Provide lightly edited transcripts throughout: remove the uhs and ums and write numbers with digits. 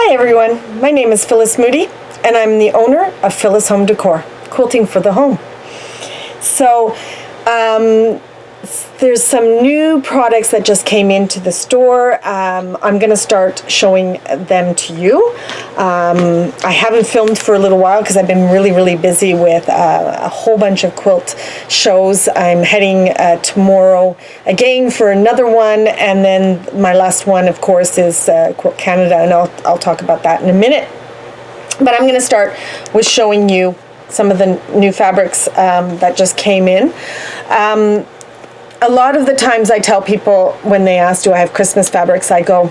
Hi everyone, my name is Phyllis Moody and I'm the owner of Phyllis Home Decor, quilting for the home. So there's some new products that just came into the store. I'm going to start showing them to you. I haven't filmed for a little while because I've been really busy with a whole bunch of quilt shows. I'm heading tomorrow again for another one, and then my last one, of course, is Quilt Canada, and I'll talk about that in a minute. But I'm going to start with showing you some of the new fabrics that just came in. A lot of the times I tell people when they ask, do I have Christmas fabrics, I go,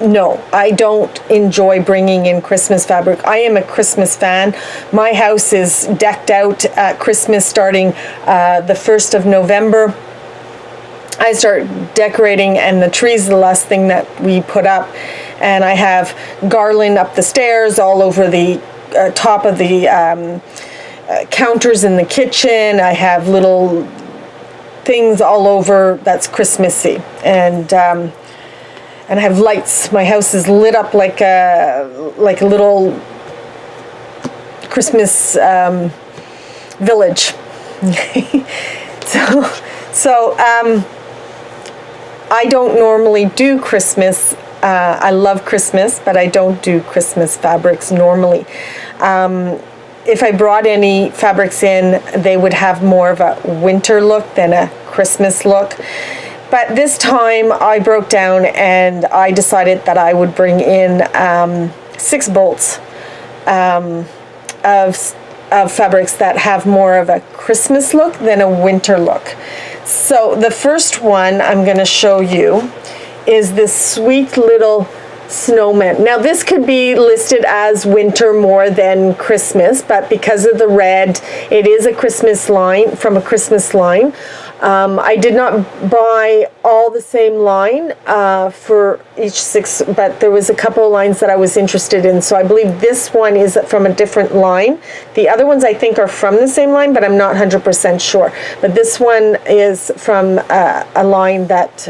no, I don't enjoy bringing in Christmas fabric. I am a Christmas fan. My house is decked out at Christmas starting the 1st of November. I start decorating and the tree's the last thing that we put up. And I have garland up the stairs, all over the top of the counters in the kitchen. I have little things all over that's Christmassy, and I have lights. My house is lit up like a little Christmas village. so I don't normally do Christmas. I love Christmas, but I don't do Christmas fabrics normally. If I brought any fabrics in, they would have more of a winter look than a Christmas look. But this time I broke down and I decided that I would bring in 6 bolts of fabrics that have more of a Christmas look than a winter look. So the first one I'm going to show you is this sweet little snowman. Now this could be listed as winter more than Christmas, but because of the red, it is a Christmas line, from a Christmas line. I did not buy all the same line for each 6, but there was a couple of lines that I was interested in, so I believe this one is from a different line. The other ones I think are from the same line, but I'm not 100% sure. But this one is from a line that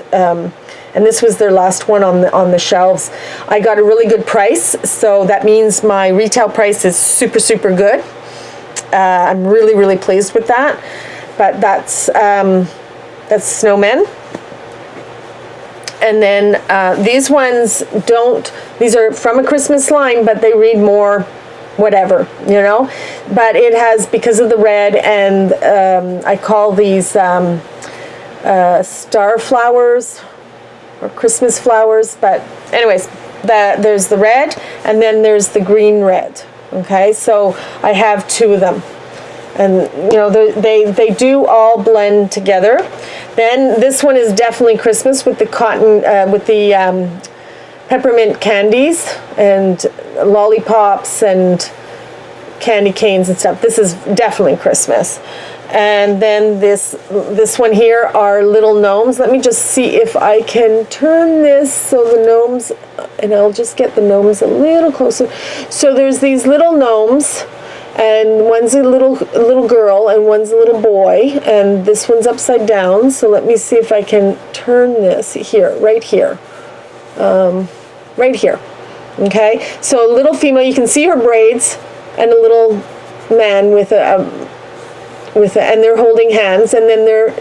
and this was their last one on the shelves. I got a really good price, so that means my retail price is super good. I'm really pleased with that. But that's snowmen. And then these ones these are from a Christmas line, but they read more whatever, you know. But it has, because of the red, and I call these star flowers, or Christmas flowers. But anyways, there's the red, and then there's the green red. Okay, so I have 2 of them, and you know they do all blend together. Then this one is definitely Christmas with the cotton, with the peppermint candies and lollipops and candy canes and stuff. This is definitely Christmas. And then this one here are little gnomes. Let me just see if I can turn this so the gnomes, and I'll just get the gnomes a little closer. So there's these little gnomes, and one's a little girl and one's a little boy, and this one's upside down. So let me see if I can turn this here, right here. Right here. Okay, so a little female, you can see her braids, and a little man with and they're holding hands, and then they're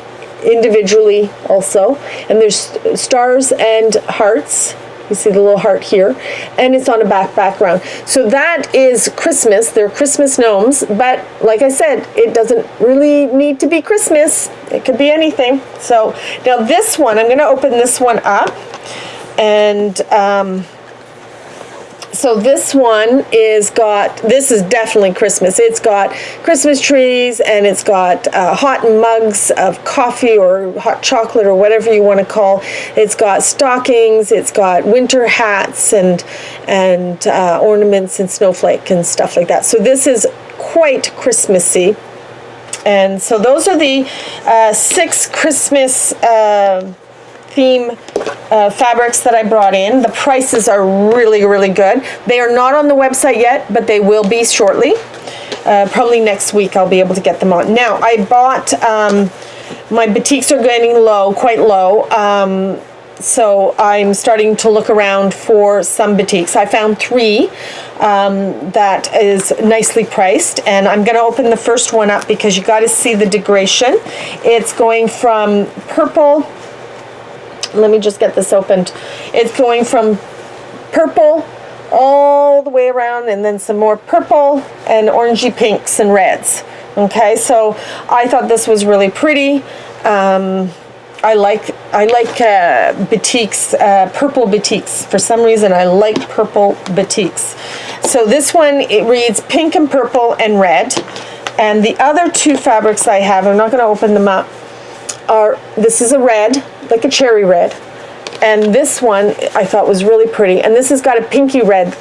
individually also, and there's stars and hearts. You see the little heart here, and it's on a background. So that is Christmas. They're Christmas gnomes, but like I said, it doesn't really need to be Christmas. It could be anything. So now this one, I'm going to open this one up, and so this one this is definitely Christmas. It's got Christmas trees, and it's got hot mugs of coffee or hot chocolate or whatever you want to call. It's got stockings, it's got winter hats and ornaments and snowflake and stuff like that. So this is quite Christmassy. And so those are the 6 Christmas theme fabrics that I brought in. The prices are really good. They are not on the website yet, but they will be shortly. Probably next week I'll be able to get them on. Now I bought, my boutiques are getting low, quite low. So I'm starting to look around for some batiks. I found 3 that is nicely priced, and I'm going to open the first one up because you got to see the degradation. It's going from purple. Let me just get this opened. It's going from purple all the way around, and then some more purple and orangey pinks and reds. Okay, so I thought this was really pretty. I like batiks, purple batiks. For some reason, I like purple batiks. So this one, it reads pink and purple and red. And the other 2 fabrics I have, I'm not going to open them up, this is a red, like a cherry red. And this one I thought was really pretty. And this has got a pinky red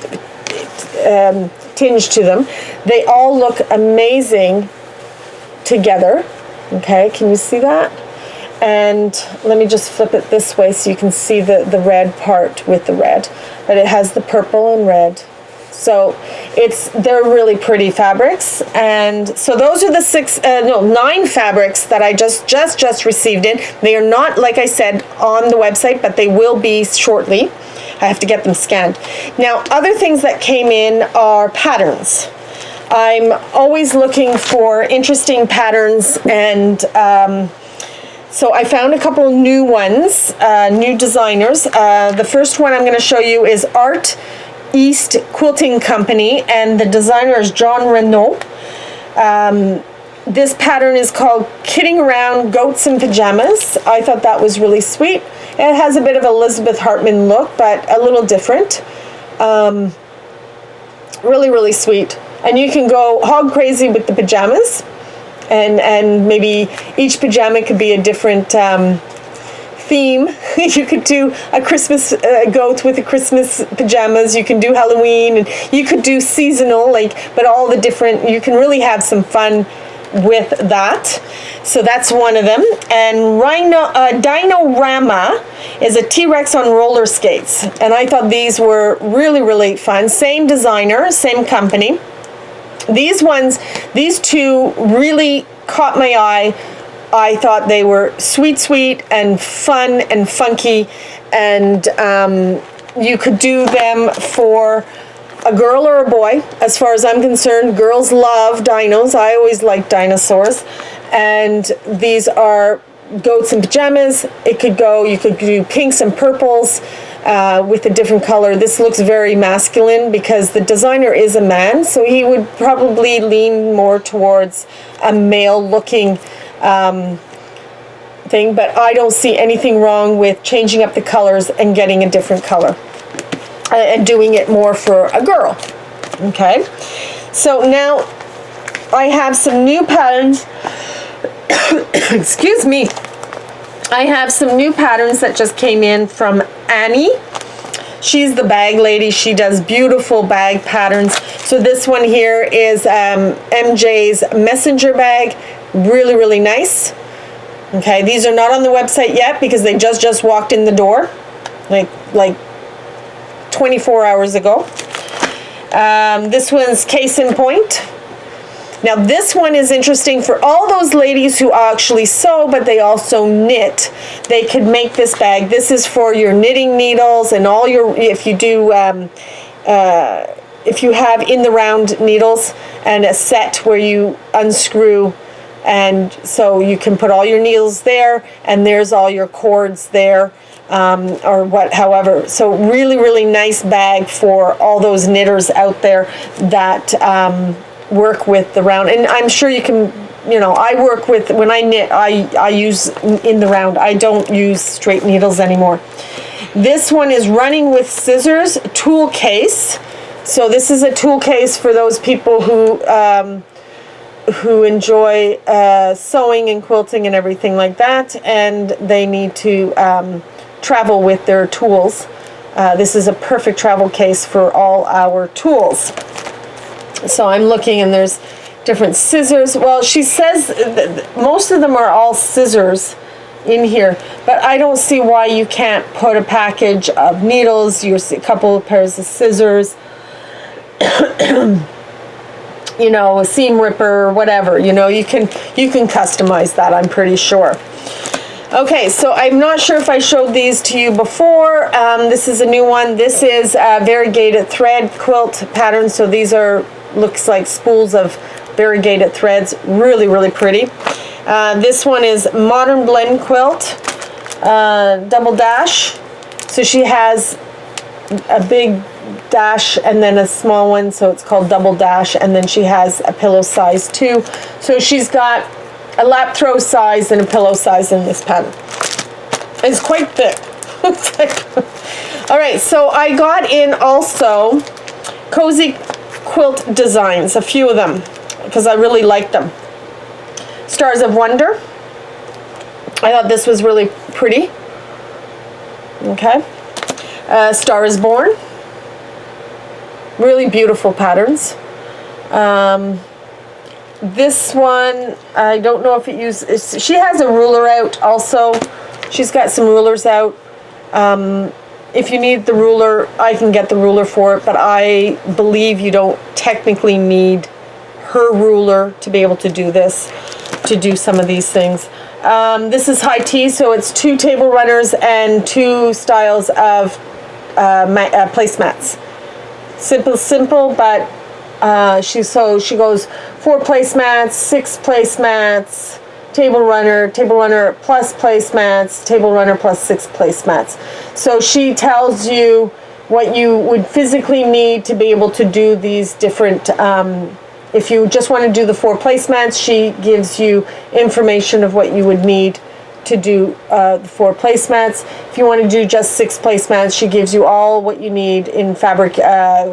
tinge to them. They all look amazing together. Okay, can you see that? And let me just flip it this way so you can see the red part with the red. But it has the purple and red. So they're really pretty fabrics. And so those are the 9 fabrics that I just received in. They are not, like I said, on the website, but they will be shortly. I have to get them scanned. Now, other things that came in are patterns. I'm always looking for interesting patterns, and so I found a couple new ones, new designers. The first one I'm going to show you is Art East Quilting Company, and the designer is John Renault. This pattern is called Kidding Around Goats in Pajamas. I thought that was really sweet. It has a bit of Elizabeth Hartman look, but a little different. Really, really sweet. And you can go hog crazy with the pajamas. And maybe each pajama could be a different theme. You could do a Christmas goat with the Christmas pajamas. You can do Halloween, and you could do seasonal, but all the different. You can really have some fun with that. So that's one of them. And Dino-Rama is a T-Rex on roller skates, and I thought these were really, really fun. Same designer, same company. These 2 really caught my eye. I thought they were sweet and fun and funky, and you could do them for a girl or a boy. As far as I'm concerned, girls love dinos. I always like dinosaurs. And these are goats in pajamas. You could do pinks and purples with a different color. This looks very masculine because the designer is a man, so he would probably lean more towards a male looking thing, but I don't see anything wrong with changing up the colors and getting a different color and doing it more for a girl. Okay, so now I have some new patterns. Excuse me. I have some new patterns that just came in from Annie. She's the bag lady. She does beautiful bag patterns. So this one here is MJ's messenger bag. Really, really nice. Okay, these are not on the website yet because they just walked in the door, like 24 hours ago. This one's case in point. Now this one is interesting for all those ladies who actually sew, but they also knit. They could make this bag. This is for your knitting needles and all your, if you do, if you have in the round needles and a set where you unscrew, and so you can put all your needles there, and there's all your cords there, or however. So really, really nice bag for all those knitters out there that work with the round. And I'm sure you can, I work with, when I knit, I use in the round. I don't use straight needles anymore. This one is running with scissors tool case. So this is a tool case for those people who enjoy sewing and quilting and everything like that, and they need to travel with their tools. This is a perfect travel case for all our tools. So I'm looking, and there's different scissors. Well, she says most of them are all scissors in here, but I don't see why you can't put a package of needles, a couple of pairs of scissors, a seam ripper, whatever. You can customize that, I'm pretty sure. Okay, so I'm not sure if I showed these to you before. This is a new one. This is a variegated thread quilt pattern. So these are, looks like spools of variegated threads. Really, really pretty. This one is Modern Blend Quilt, double dash. So she has a big dash and then a small one, so it's called double dash, and then she has a pillow size too. So she's got a lap throw size and a pillow size in this pattern. It's quite thick. It's like, all right, so I got in also Cozy Quilt Designs, a few of them, because I really liked them. Stars of Wonder. I thought this was really pretty. Okay. Star is Born. Really beautiful patterns. This one, I don't know if it uses, she has a ruler out also. She's got some rulers out. If you need the ruler, I can get the ruler for it, but I believe you don't technically need her ruler to be able to do this, to do some of these things. This is high tea, so it's 2 table runners and 2 styles of placemats. Simple, but she goes 4 placemats, 6 placemats, table runner plus placemats, table runner plus 6 placemats. So she tells you what you would physically need to be able to do these different. If you just want to do the 4 placemats, she gives you information of what you would need to do the 4 placemats. If you want to do just 6 placemats, she gives you all what you need in fabric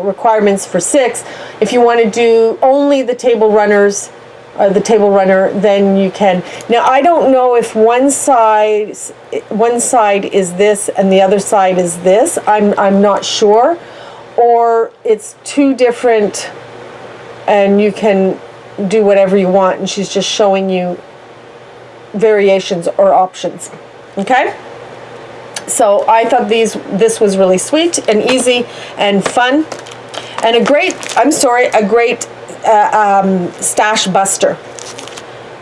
requirements for 6. If you want to do only the table runners, the table runner, then you can. Now I don't know if one side is this and the other side is this. I'm not sure, or it's 2 different, and you can do whatever you want. And she's just showing you variations or options. Okay, so I thought this was really sweet and easy and fun, and a great stash buster.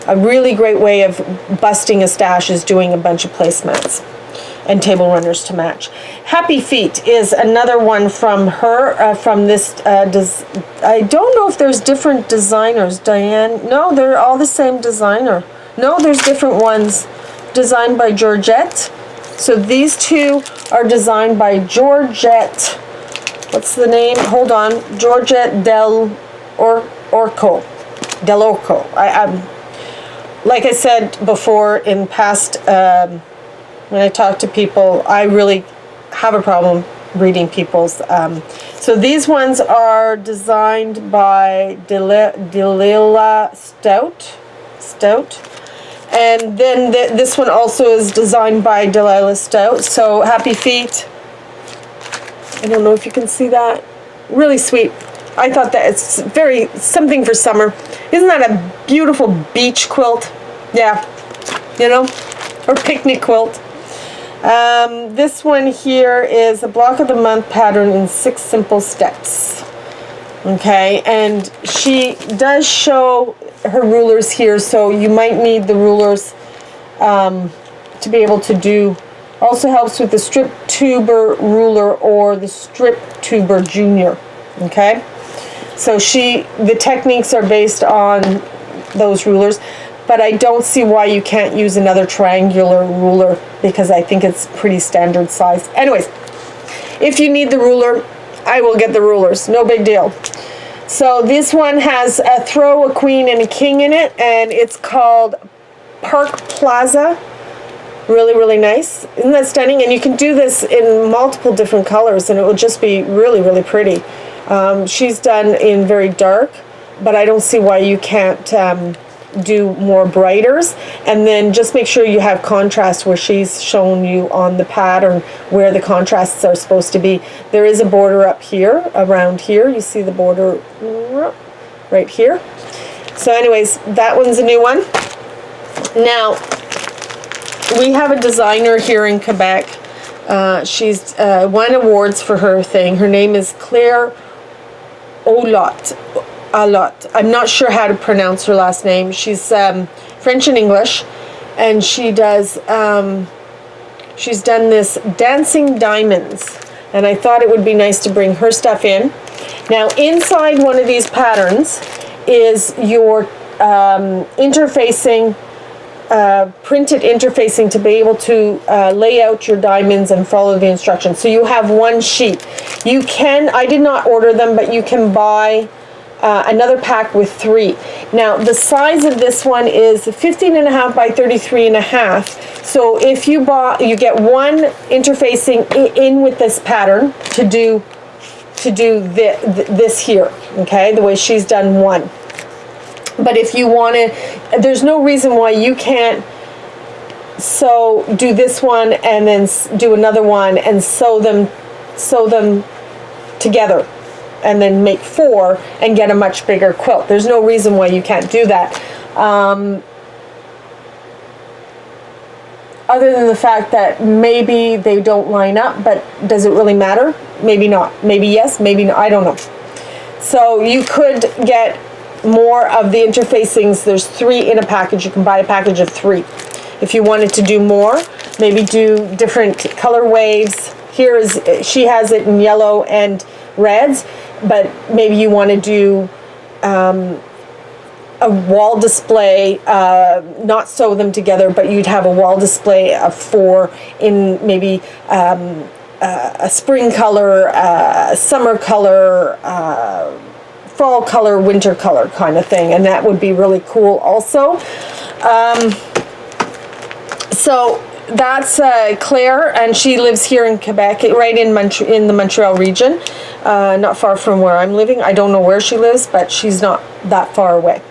A really great way of busting a stash is doing a bunch of placemats and table runners to match. Happy Feet is another one from her, from this, I don't know if there's different designers, Diane. No, they're all the same designer. No, there's different ones designed by Georgette. So these 2 are designed by Georgette. What's the name? Hold on. Georgette Del Orco. Like I said before in past, when I talk to people, I really have a problem reading people's. So these ones are designed by Delilah Stout. And then this one also is designed by Delilah Stout. So Happy Feet. I don't know if you can see that. Really sweet. I thought that it's very something for summer. Isn't that a beautiful beach quilt? Yeah, you know, or picnic quilt. This one here is a block of the month pattern in 6 simple steps. Okay, and she does show her rulers here, so you might need the rulers to be able to do. Also helps with the strip tuber ruler or the strip tuber junior. Okay, so the techniques are based on those rulers, but I don't see why you can't use another triangular ruler, because I think it's pretty standard size. Anyways, if you need the ruler, I will get the rulers, no big deal. So this one has a throw, a queen, and a king in it, and it's called Park Plaza. Really, really nice. Isn't that stunning? And you can do this in multiple different colors, and it will just be really, really pretty. She's done in very dark, but I don't see why you can't do more brighters. And then just make sure you have contrast where she's shown you on the pattern where the contrasts are supposed to be. There is a border up here, around here. You see the border right here. So anyways, that one's a new one. Now, we have a designer here in Quebec. She's won awards for her thing. Her name is Claire Olot. I'm not sure how to pronounce her last name. She's French and English, and she does, she's done this dancing diamonds, and I thought it would be nice to bring her stuff in. Now inside one of these patterns is your interfacing, printed interfacing to be able to lay out your diamonds and follow the instructions. So you have one sheet. You can, I did not order them, but you can buy another pack with 3. Now the size of this one is 15.5 by 33.5. So if you you get one interfacing in with this pattern to do this here, okay, the way she's done one. But if you want to, there's no reason why you can't do this one and then do another one and sew them together and then make 4 and get a much bigger quilt. There's no reason why you can't do that. Other than the fact that maybe they don't line up, but does it really matter? Maybe not. Maybe yes, maybe no, I don't know. So you could get more of the interfacings. There's 3 in a package. You can buy a package of 3. If you wanted to do more, maybe do different color waves. Here is, she has it in yellow and reds, but maybe you want to do a wall display, not sew them together, but you'd have a wall display of 4 in maybe a spring color, summer color, fall color, winter color kind of thing, and that would be really cool also. So that's Claire, and she lives here in Quebec, right in the Montreal region, not far from where I'm living. I don't know where she lives, but she's not that far away.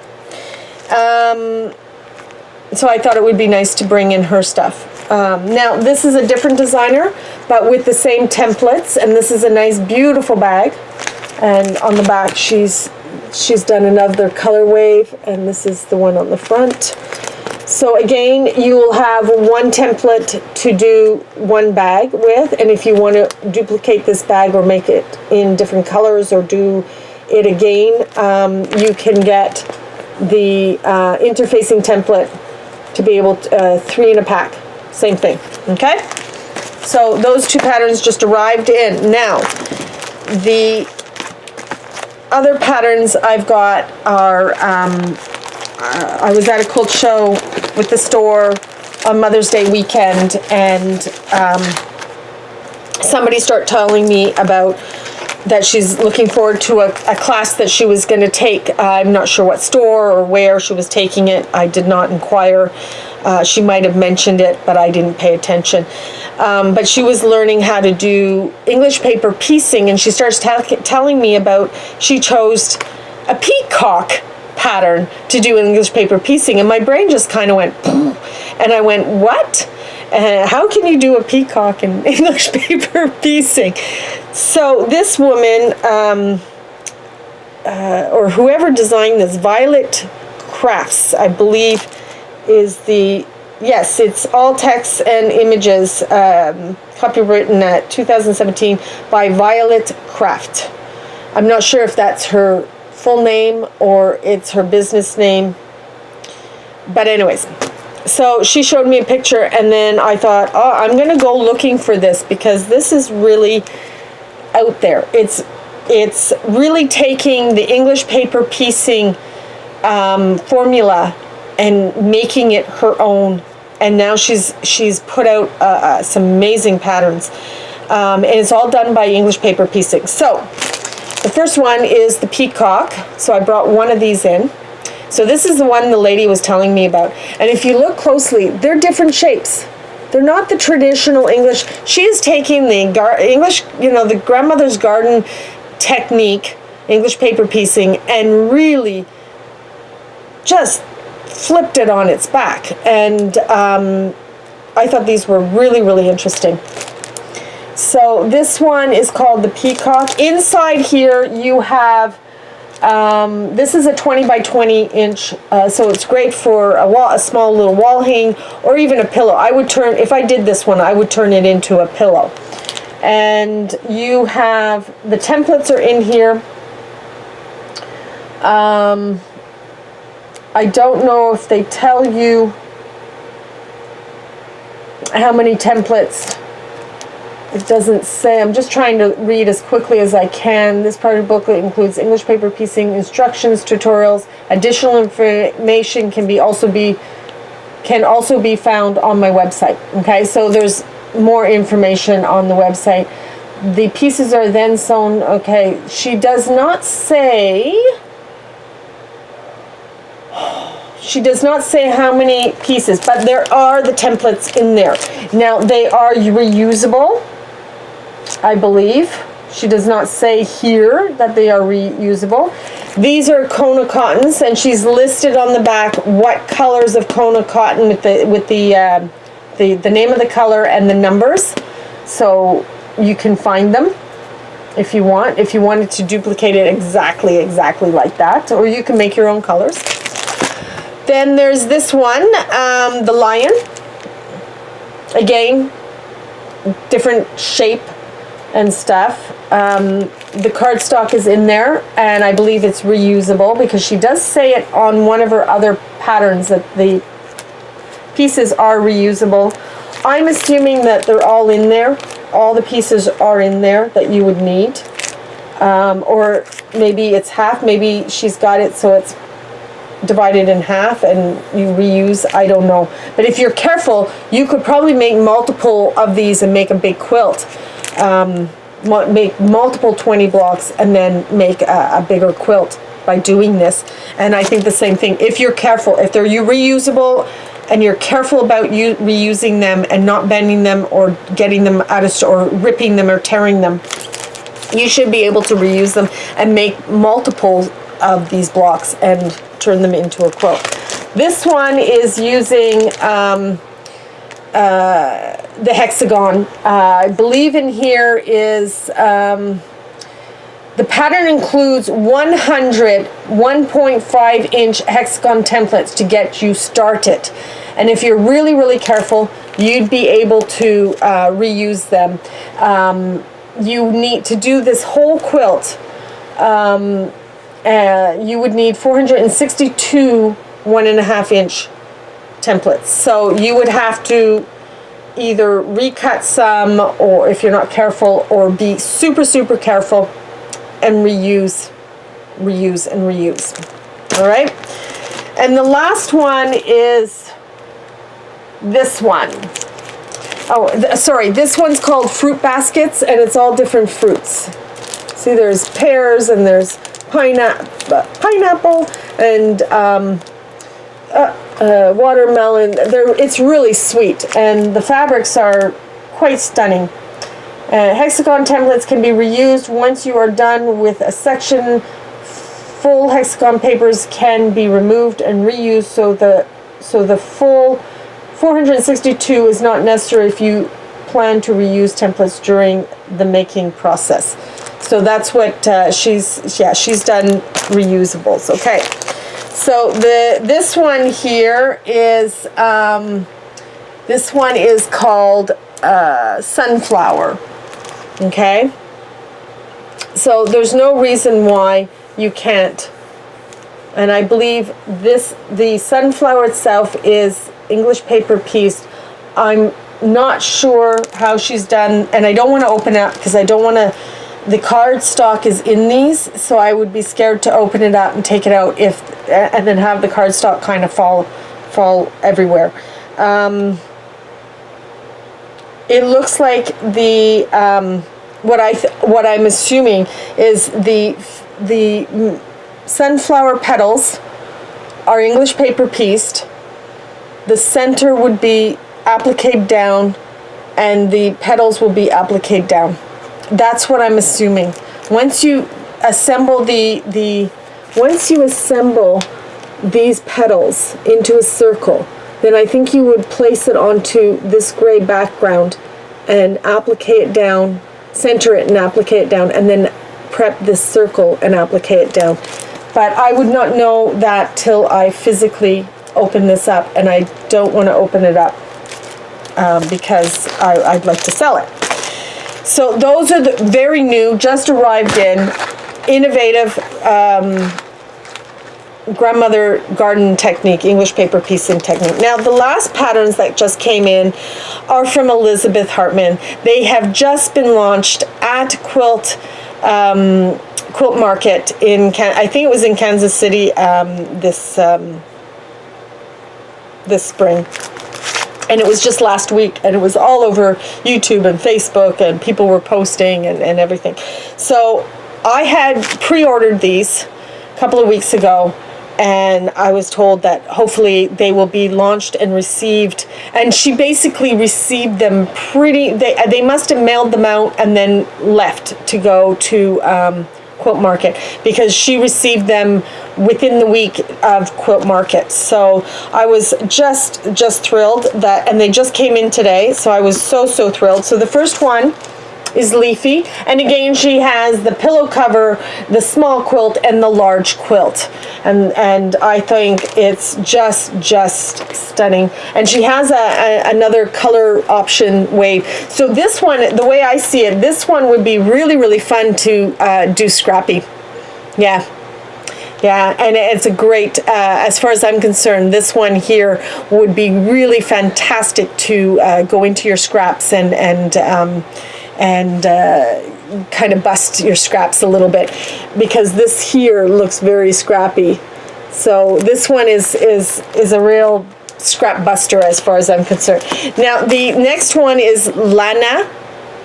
So I thought it would be nice to bring in her stuff. Now this is a different designer, but with the same templates, and this is a nice beautiful bag. And on the back she's done another color wave, and this is the one on the front. So again, you will have one template to do one bag with, and if you want to duplicate this bag or make it in different colors or do it again, you can get the interfacing template to be able to 3 in a pack. Same thing, okay? So those 2 patterns just arrived in. Now, the other patterns I've got are, I was at a quilt show with the store on Mother's Day weekend, and somebody started telling me about that she's looking forward to a class that she was going to take. I'm not sure what store or where she was taking it. I did not inquire. She might have mentioned it, but I didn't pay attention. But she was learning how to do English paper piecing, and she starts telling me about, she chose a peacock pattern to do English paper piecing, and my brain just kind of went, and I went, what? How can you do a peacock in English paper piecing? So this woman, or whoever designed this, Violet Crafts, I believe, is the, yes, it's all text and images, copywritten at 2017 by Violet Craft. I'm not sure if that's her full name or it's her business name, but anyways. So she showed me a picture, and then I thought, oh, I'm going to go looking for this, because this is really out there. It's really taking the English paper piecing formula and making it her own. And now she's put out some amazing patterns. And it's all done by English paper piecing. So the first one is the peacock. So I brought one of these in. So this is the one the lady was telling me about. And if you look closely, they're different shapes. They're not the traditional English. She is taking the English, the grandmother's garden technique, English paper piecing, and really just flipped it on its back. And I thought these were really, really interesting. So this one is called the peacock. Inside here you have, this is a 20 by 20 inch, so it's great for a small little wall hang, or even a pillow. I would turn, if I did this one, I would turn it into a pillow. And you have, the templates are in here. I don't know if they tell you how many templates. It doesn't say. I'm just trying to read as quickly as I can. This part of the booklet includes English paper piecing instructions, tutorials. Additional information can also be found on my website. Okay, so there's more information on the website. The pieces are then sewn. Okay, she does not say. She does not say how many pieces, but there are the templates in there. Now they are reusable, I believe. She does not say here that they are reusable. These are Kona cottons, and she's listed on the back what colors of Kona cotton with the name of the color and the numbers, so you can find them if you want. If you wanted to duplicate it exactly like that, or you can make your own colors. Then there's this one, the lion. Again, different shape and stuff. The cardstock is in there, and I believe it's reusable because she does say it on one of her other patterns that the pieces are reusable. I'm assuming that they're all in there. All the pieces are in there that you would need. Or maybe it's half. Maybe she's got it so it's divided in half and you reuse. I don't know. But if you're careful, you could probably make multiple of these and make a big quilt. Make multiple 20 blocks and then make a bigger quilt by doing this. And I think the same thing. If you're careful, if they're reusable and you're careful about reusing them and not bending them or getting them out of store, or ripping them or tearing them, you should be able to reuse them and make multiple of these blocks and turn them into a quilt. This one is using the hexagon. I believe in here is the pattern includes 100 1.5 inch hexagon templates to get you started, and if you're really careful, you'd be able to reuse them. You need to do this whole quilt. You would need 462 1.5 inch templates. So you would have to either recut some, or if you're not careful, or be super careful and reuse. All right. And the last one is this one. Oh, sorry. This one's called fruit baskets, and it's all different fruits. See, there's pears and there's pineapple and watermelon. It's really sweet, and the fabrics are quite stunning. Hexagon templates can be reused once you are done with a section. Full hexagon papers can be removed and reused, so the full 462 is not necessary if you plan to reuse templates during the making process. So that's what she's done reusables. Okay. So this one here is called sunflower. Okay. So there's no reason why you can't. And I believe the sunflower itself is English paper pieced. I'm not sure how she's done, and I don't want to open it up because I don't want to. The cardstock is in these, so I would be scared to open it up and take it out and then have the cardstock kind of fall everywhere. It looks like the what I'm assuming is the sunflower petals are English paper pieced. The center would be appliqued down, and the petals will be appliqued down. That's what I'm assuming. Once you assemble once you assemble these petals into a circle, then I think you would place it onto this gray background and applique it down, center it and applique it down, and then prep this circle and applique it down. But I would not know that till I physically open this up, and I don't want to open it up because I'd like to sell it. So those are the very new, just arrived in, innovative grandmother garden technique, English paper piecing technique. Now the last patterns that just came in are from Elizabeth Hartman. They have just been launched at Quilt Market in I think it was in Kansas City this spring. And it was just last week, and it was all over YouTube and Facebook, and people were posting and everything. So I had pre-ordered these a couple of weeks ago, and I was told that hopefully they will be launched and received. And she basically received them they must have mailed them out and then left to go to Quilt Market, because she received them within the week of Quilt Market. So I was just thrilled that, and they just came in today, so I was so thrilled. So the first one is Leafy, and again she has the pillow cover, the small quilt, and the large quilt, and I think it's just stunning. And she has another color option wave. So this one, the way I see it, this one would be really fun to do scrappy. Yeah, and it's a great, as far as I'm concerned, this one here would be really fantastic to go into your scraps and kind of bust your scraps a little bit, because this here looks very scrappy. So this one is a real scrap buster as far as I'm concerned. Now the next one is Lana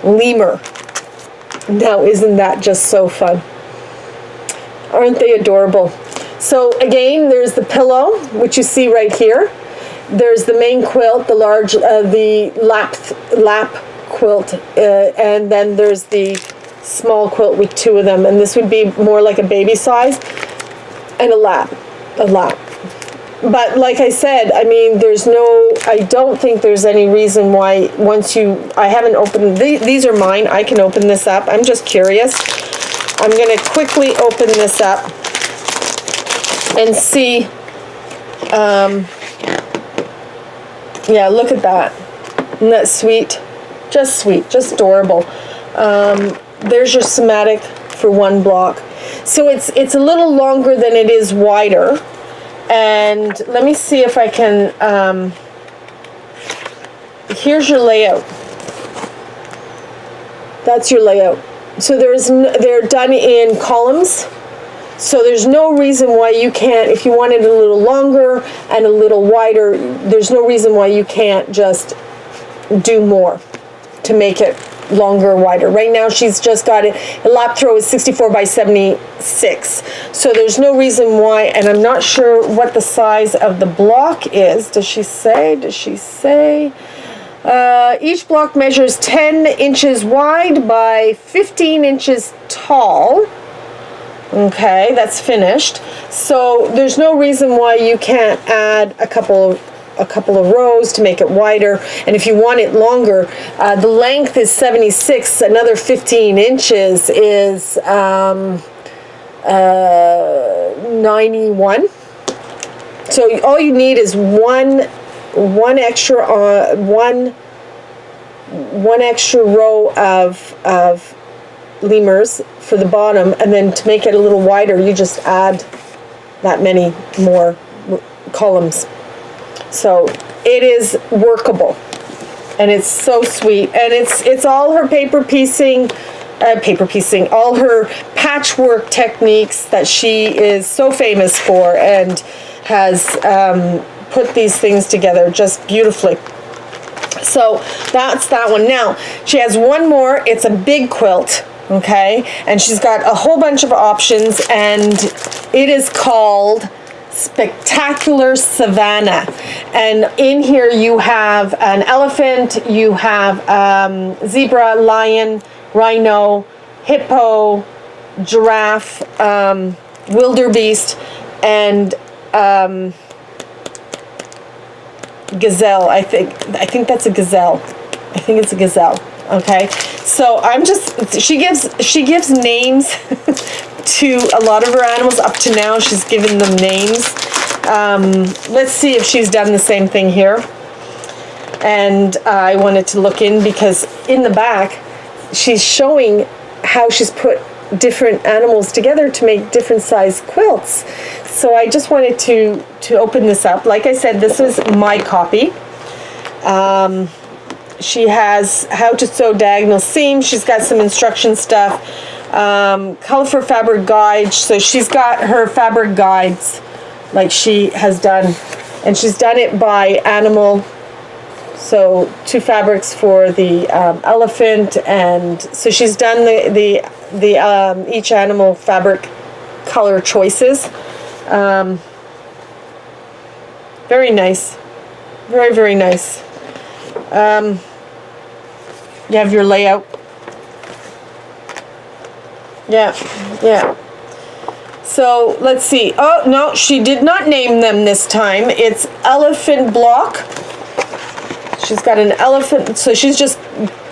Lemur. Now isn't that just so fun? Aren't they adorable? So again, there's the pillow, which you see right here. There's the main quilt, the large, the lap quilt, and then there's the small quilt with two of them, and this would be more like a baby size, and a lap. But like I said, I mean, I don't think there's any reason why I haven't opened, these are mine, I can open this up. I'm just curious. I'm going to quickly open this up and see. Yeah, look at that. Isn't that sweet? Just sweet, just adorable. There's your somatic for one block. So it's a little longer than it is wider. And let me see if I can, here's your layout. That's your layout. So they're done in columns. So there's no reason why you can't, if you want it a little longer and a little wider, there's no reason why you can't just do more to make it longer, wider. Right now she's just got it, the lap throw is 64 by 76. So there's no reason why, and I'm not sure what the size of the block is. Does she say? Each block measures 10 inches wide by 15 inches tall. Okay, that's finished. So there's no reason why you can't add a couple of rows to make it wider. And if you want it longer, the length is 76. Another 15 inches is 91. So all you need is one extra row of lemurs for the bottom, and then to make it a little wider, you just add that many more columns. So it is workable, and it's so sweet, and it's all her paper piecing, all her patchwork techniques that she is so famous for, and has put these things together just beautifully. So that's that one. Now she has one more. It's a big quilt, okay, and she's got a whole bunch of options, and it is called Spectacular Savannah. And in here you have an elephant, you have zebra, lion, rhino, hippo, giraffe, wildebeest, and gazelle. I think that's a gazelle. I think it's a gazelle. Okay, so she gives names to a lot of her animals. Up to now, she's given them names. Let's see if she's done the same thing here. And I wanted to look in, because in the back, she's showing how she's put different animals together to make different size quilts. So I just wanted to open this up. Like I said, this is my copy. She has how to sew diagonal seams. She's got some instruction stuff. Color for fabric guide. So she's got her fabric guides like she has done. And she's done it by animal. So 2 fabrics for the elephant, and so she's done the each animal fabric color choices. Very nice, very, very nice. You have your layout. Yeah. So let's see. Oh no, she did not name them this time. It's elephant block. She's got an elephant, so she's just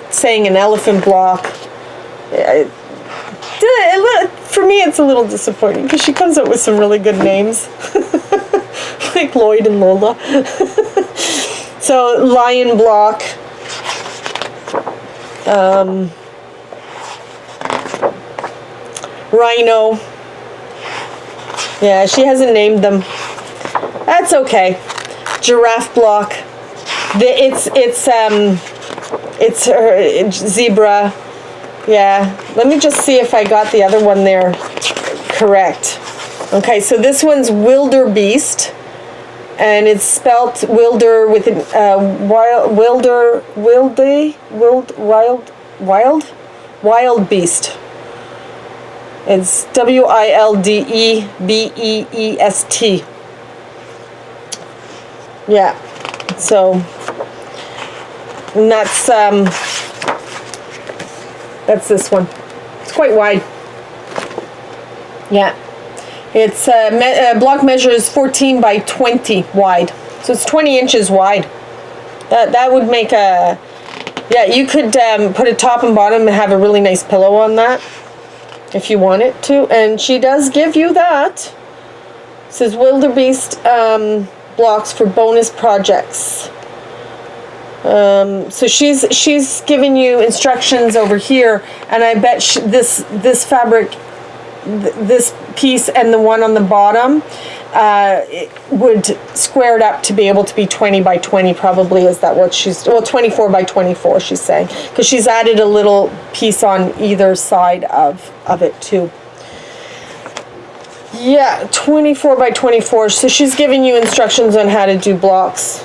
saying an elephant block. For me, it's a little disappointing because she comes up with some really good names, like Lloyd and Lola. So lion block. Rhino. Yeah, she hasn't named them. That's okay. Giraffe block. It's her zebra. Yeah. Let me just see if I got the other one there correct. Okay, so this one's wildebeest, and it's spelt wilder with an wild beast. It's WILDEBEEST. Yeah. So, and that's this one. It's quite wide. Yeah. It's block measure is 14 by 20 wide. So it's 20 inches wide. That would make a, yeah, you could put a top and bottom and have a really nice pillow on that if you want it to. And she does give you that. It says wildebeest blocks for bonus projects. So she's giving you instructions over here, and I bet this fabric, this piece and the one on the bottom, it would square it up to be able to be 20 by 20 probably. Is that what she's, well, 24 by 24 she's saying, because she's added a little piece on either side of it too. Yeah, 24 by 24. So she's giving you instructions on how to do blocks,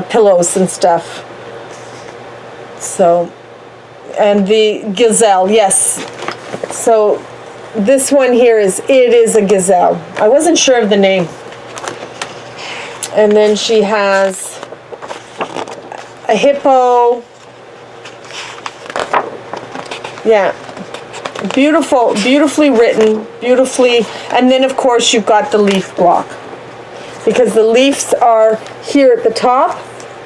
pillows and stuff. So, and the gazelle, yes. So this one here is a gazelle. I wasn't sure of the name. And then she has a hippo. Yeah. Beautiful, beautifully written, beautifully, and then of course you've got the leaf block, because the leaves are here at the top,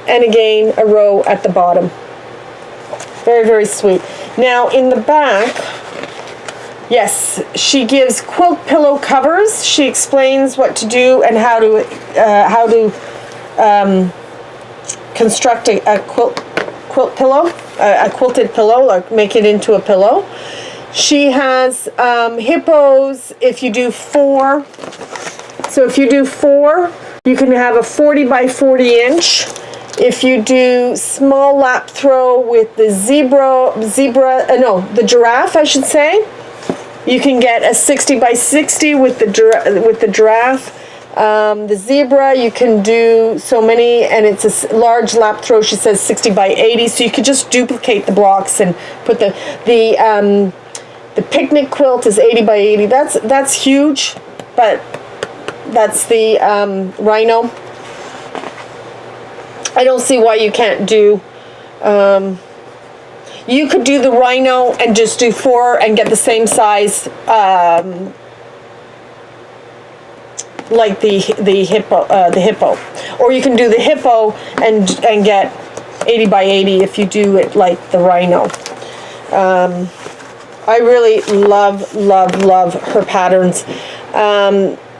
and again a row at the bottom. Very, very sweet. Now in the back, yes, she gives quilt pillow covers. She explains what to do and how to construct a quilt pillow, a quilted pillow, like make it into a pillow. She has hippos if you do 4. So if you do 4, you can have a 40 by 40 inch. If you do small lap throw with the the giraffe, I should say, you can get a 60 by 60 with the giraffe. The zebra, you can do so many, and it's a large lap throw. She says 60 by 80, so you could just duplicate the blocks and put the picnic quilt is 80 by 80. That's huge, but that's the rhino. I don't see why you can't do. You could do the rhino and just do 4 and get the same size, like the hippo, or you can do the hippo and get 80 by 80 if you do it like the rhino. I really love her patterns.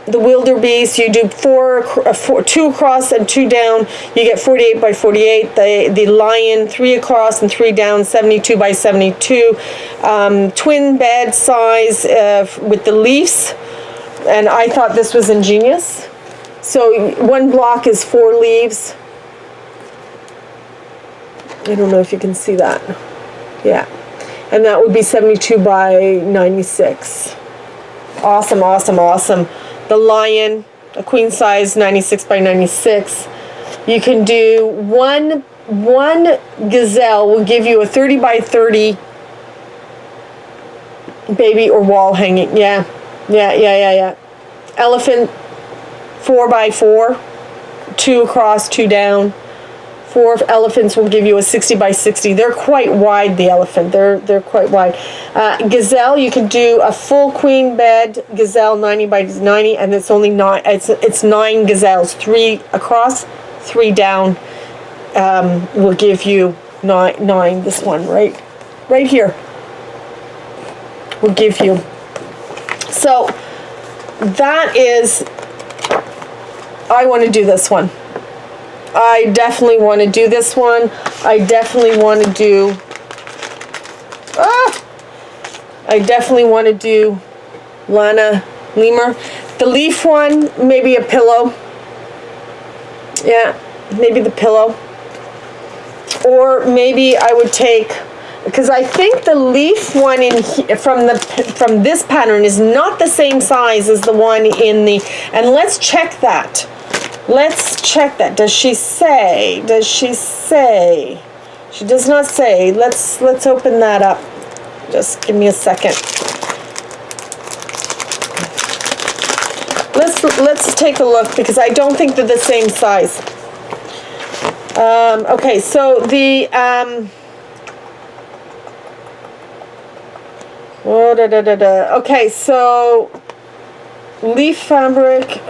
the wildebeest, you do two across and two down, you get 48 by 48. The lion, 3 across and 3 down, 72 by 72. Twin bed size with the leaves, and I thought this was ingenious. So one block is 4 leaves. I don't know if you can see that. Yeah, and that would be 72 by 96. Awesome, awesome, awesome. The lion, a queen size, 96 by 96. You can do one gazelle will give you a 30 by 30 baby or wall hanging. Yeah. Elephant, 4 by 4, 2 across, 2 down. 4 elephants will give you a 60 by 60. They're quite wide, the elephant. They're quite wide. Gazelle, you can do a full queen bed gazelle, 90 by 90, and it's only 9. It's 9 gazelles, 3 across, 3 down. Will give you 9. This one right here will give you. So that is. I want to do this one. I definitely want to do this one. I definitely want to do. I definitely want to do Lana Lemur. The leaf one, maybe a pillow. Yeah, maybe the pillow. Or maybe I would take, because I think the leaf one from this pattern is not the same size as the one in the. And let's check that. Let's check that. Does she say? Does she say? She does not say. Let's open that up. Just give me a second. Let's take a look, because I don't think they're the same size. Okay, so the okay, so leaf fabric.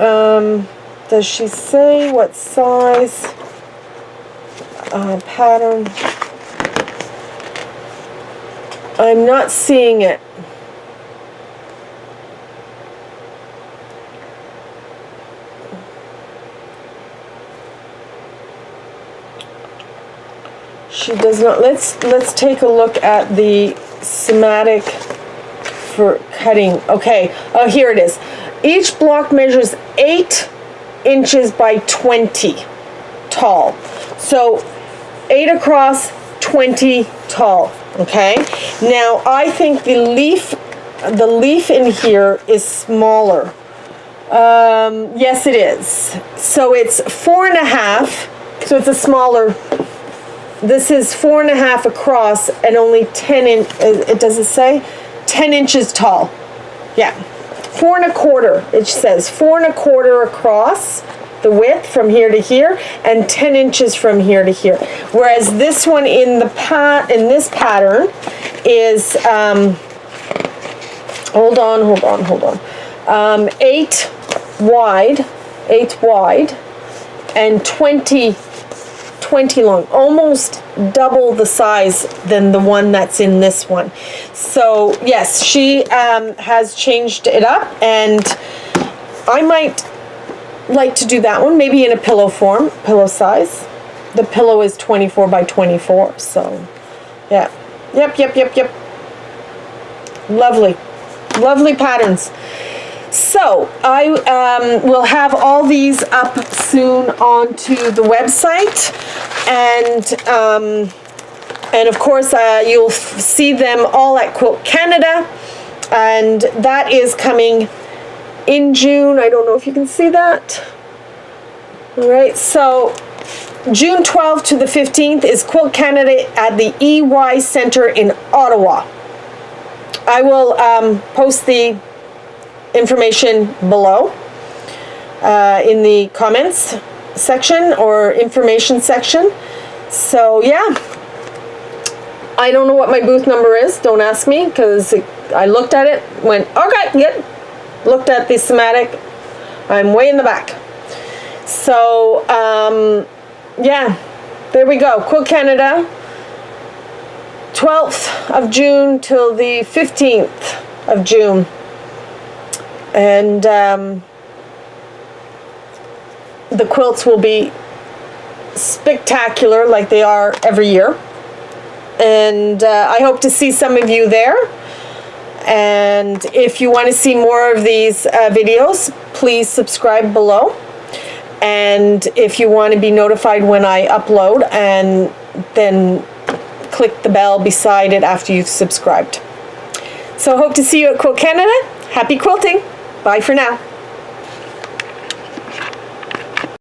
Does she say what size? Pattern. I'm not seeing it. She does not. Let's take a look at the schematic for cutting. Okay. Oh, here it is. Each block measures 8 inches by 20 tall. So 8 across, 20 tall. Okay. Now I think the leaf in here is smaller. Yes, it is. So it's 4.5. So it's a smaller. This is 4.5 across and only 10 inch. It does it say 10 inches tall? Yeah, 4.25. It says 4.25 across the width from here to here, and 10 inches from here to here. Whereas this one in this pattern is hold on. 8 wide, and 20 long, almost double the size than the one that's in this one. So yes, she has changed it up, and I might like to do that one, maybe in a pillow form, pillow size. The pillow is 24 by 24, so yeah. Yep. Lovely patterns. So I will have all these up soon onto the website, and of course you'll see them all at Quilt Canada, and that is coming in June. I don't know if you can see that. All right, so June 12th to the 15th is Quilt Canada at the EY Center in Ottawa. I will post the information below in the comments section or information section. So yeah, I don't know what my booth number is. Don't ask me, because I looked at it, went okay, yep. Looked at the schematic. I'm way in the back. So yeah, there we go. Quilt Canada, 12th of June till the 15th of June. And the quilts will be spectacular like they are every year. And I hope to see some of you there. And if you want to see more of these videos, please subscribe below. And if you want to be notified when I upload, and then click the bell beside it after you've subscribed. So hope to see you at Quilt Canada. Happy quilting. Bye for now.